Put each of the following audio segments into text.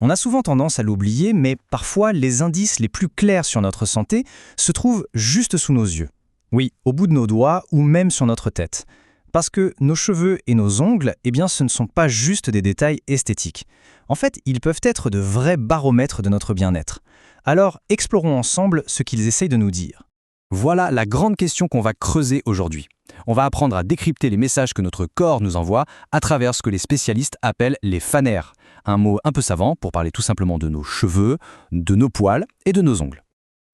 On a souvent tendance à l'oublier, mais parfois les indices les plus clairs sur notre santé se trouvent juste sous nos yeux. Oui, au bout de nos doigts ou même sur notre tête. Parce que nos cheveux et nos ongles, ce ne sont pas juste des détails esthétiques. En fait, ils peuvent être de vrais baromètres de notre bien-être. Alors, explorons ensemble ce qu'ils essayent de nous dire. Voilà la grande question qu'on va creuser aujourd'hui. On va apprendre à décrypter les messages que notre corps nous envoie à travers ce que les spécialistes appellent les phanères, un mot un peu savant pour parler tout simplement de nos cheveux, de nos poils et de nos ongles.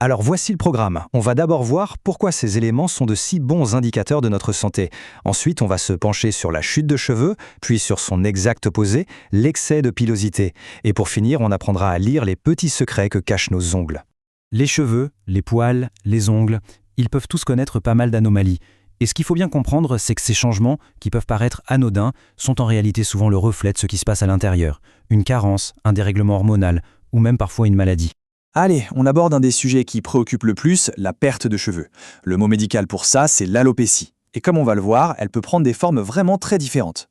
Alors voici le programme. On va d'abord voir pourquoi ces éléments sont de si bons indicateurs de notre santé. Ensuite, on va se pencher sur la chute de cheveux, puis sur son exact opposé, l'excès de pilosité. Et pour finir, on apprendra à lire les petits secrets que cachent nos ongles. Les cheveux, les poils, les ongles, ils peuvent tous connaître pas mal d'anomalies. Et ce qu'il faut bien comprendre, c'est que ces changements, qui peuvent paraître anodins, sont en réalité souvent le reflet de ce qui se passe à l'intérieur. Une carence, un dérèglement hormonal, ou même parfois une maladie. Allez, on aborde un des sujets qui préoccupe le plus, la perte de cheveux. Le mot médical pour ça, c'est l'alopécie. Et comme on va le voir, elle peut prendre des formes vraiment très différentes.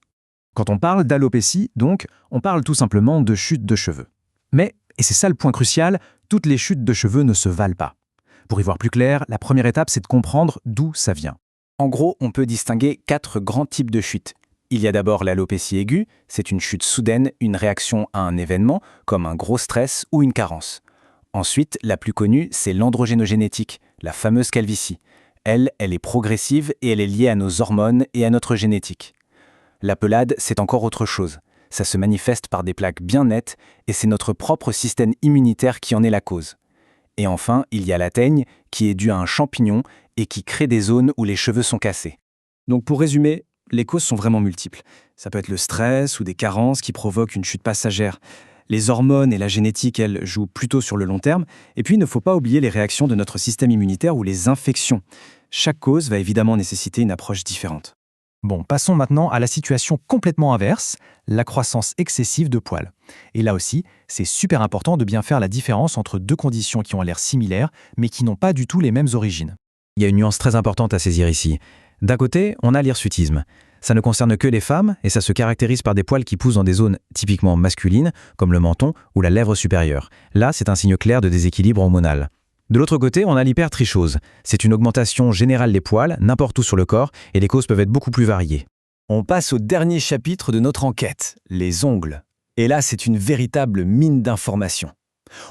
Quand on parle d'alopécie, donc, on parle tout simplement de chute de cheveux. Mais, et c'est ça le point crucial, toutes les chutes de cheveux ne se valent pas. Pour y voir plus clair, la première étape, c'est de comprendre d'où ça vient. En gros, on peut distinguer 4 grands types de chutes. Il y a d'abord l'alopécie aiguë, c'est une chute soudaine, une réaction à un événement, comme un gros stress ou une carence. Ensuite, la plus connue, c'est l'androgénogénétique, la fameuse calvitie. Elle est progressive et elle est liée à nos hormones et à notre génétique. La pelade, c'est encore autre chose. Ça se manifeste par des plaques bien nettes et c'est notre propre système immunitaire qui en est la cause. Et enfin, il y a la teigne, qui est due à un champignon et qui crée des zones où les cheveux sont cassés. Donc pour résumer, les causes sont vraiment multiples. Ça peut être le stress ou des carences qui provoquent une chute passagère. Les hormones et la génétique, elles, jouent plutôt sur le long terme. Et puis, il ne faut pas oublier les réactions de notre système immunitaire ou les infections. Chaque cause va évidemment nécessiter une approche différente. Bon, passons maintenant à la situation complètement inverse, la croissance excessive de poils. Et là aussi, c'est super important de bien faire la différence entre deux conditions qui ont l'air similaires, mais qui n'ont pas du tout les mêmes origines. Il y a une nuance très importante à saisir ici. D'un côté, on a l'hirsutisme. Ça ne concerne que les femmes et ça se caractérise par des poils qui poussent dans des zones typiquement masculines, comme le menton ou la lèvre supérieure. Là, c'est un signe clair de déséquilibre hormonal. De l'autre côté, on a l'hypertrichose. C'est une augmentation générale des poils, n'importe où sur le corps, et les causes peuvent être beaucoup plus variées. On passe au dernier chapitre de notre enquête, les ongles. Et là, c'est une véritable mine d'informations.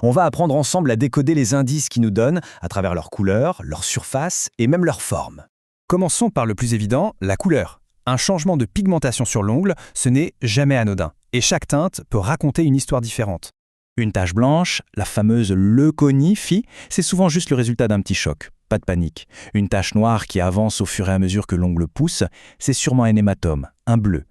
On va apprendre ensemble à décoder les indices qu'ils nous donnent à travers leur couleur, leur surface et même leur forme. Commençons par le plus évident, la couleur. Un changement de pigmentation sur l'ongle, ce n'est jamais anodin. Et chaque teinte peut raconter une histoire différente. Une tache blanche, la fameuse leuconie, c'est souvent juste le résultat d'un petit choc. Pas de panique. Une tache noire qui avance au fur et à mesure que l'ongle pousse, c'est sûrement un hématome, un bleu.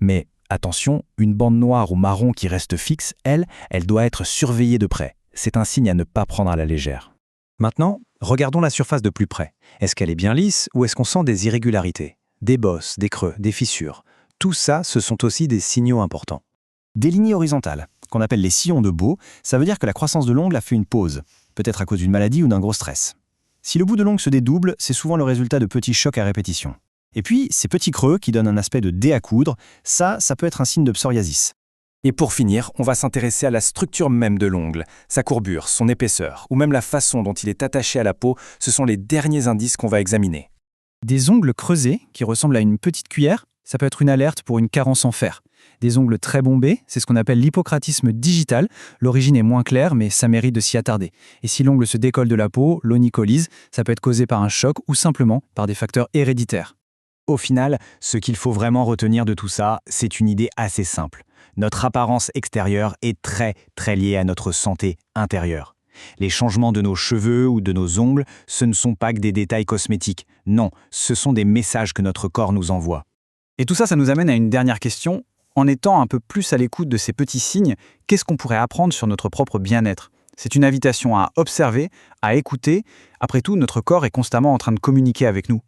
Mais attention, une bande noire ou marron qui reste fixe, elle doit être surveillée de près. C'est un signe à ne pas prendre à la légère. Maintenant, regardons la surface de plus près. Est-ce qu'elle est bien lisse ou est-ce qu'on sent des irrégularités? Des bosses, des creux, des fissures. Tout ça, ce sont aussi des signaux importants. Des lignes horizontales, qu'on appelle les sillons de Beau, ça veut dire que la croissance de l'ongle a fait une pause, peut-être à cause d'une maladie ou d'un gros stress. Si le bout de l'ongle se dédouble, c'est souvent le résultat de petits chocs à répétition. Et puis, ces petits creux qui donnent un aspect de dé à coudre, ça peut être un signe de psoriasis. Et pour finir, on va s'intéresser à la structure même de l'ongle, sa courbure, son épaisseur, ou même la façon dont il est attaché à la peau, ce sont les derniers indices qu'on va examiner. Des ongles creusés, qui ressemblent à une petite cuillère, ça peut être une alerte pour une carence en fer. Des ongles très bombés, c'est ce qu'on appelle l'hypocratisme digital. L'origine est moins claire, mais ça mérite de s'y attarder. Et si l'ongle se décolle de la peau, l'onycholyse, ça peut être causé par un choc ou simplement par des facteurs héréditaires. Au final, ce qu'il faut vraiment retenir de tout ça, c'est une idée assez simple. Notre apparence extérieure est très, très liée à notre santé intérieure. Les changements de nos cheveux ou de nos ongles, ce ne sont pas que des détails cosmétiques. Non, ce sont des messages que notre corps nous envoie. Et tout ça nous amène à une dernière question. En étant un peu plus à l'écoute de ces petits signes, qu'est-ce qu'on pourrait apprendre sur notre propre bien-être? C'est une invitation à observer, à écouter. Après tout, notre corps est constamment en train de communiquer avec nous.